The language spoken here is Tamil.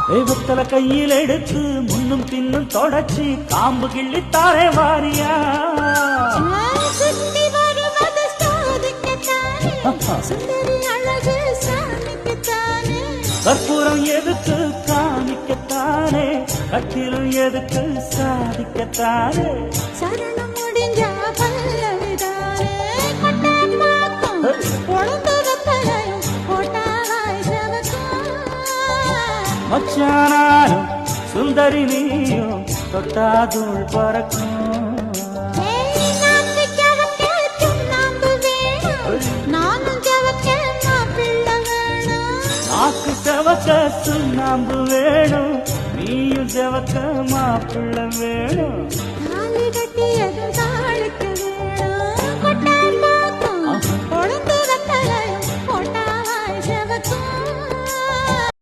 தெய்வத்தல கையில் எடுத்து முன்னும் பின்னும் தொடச்சி காம்பு கிள்ளித்தாரே வாரியா சுத்தி வருவது சாதிக்கத்தானே சுந்தரி அழகு சாமிக்கத்தானே கற்பூரம் எதுக்கு காமிக்கத்தானே கட்டிலும் எதுக்கு சாதிக்கத்தானே சரணம் முடிஞ்சா பல்லவிதானே கொட்டாப்பாக்கும் பொழுது வத்தலையும் போட்டாவாய் செவக்கும் மச்சானாரும் சுந்தரி நீயும் தொட்டாதுள் பறக்கும் நாக்கு செவக்க சுண்ணாம்பு வேணும் நீயும் செவக்க மாப்பிள்ள வேணும் தாலி கட்டியதும் தாளுக்கு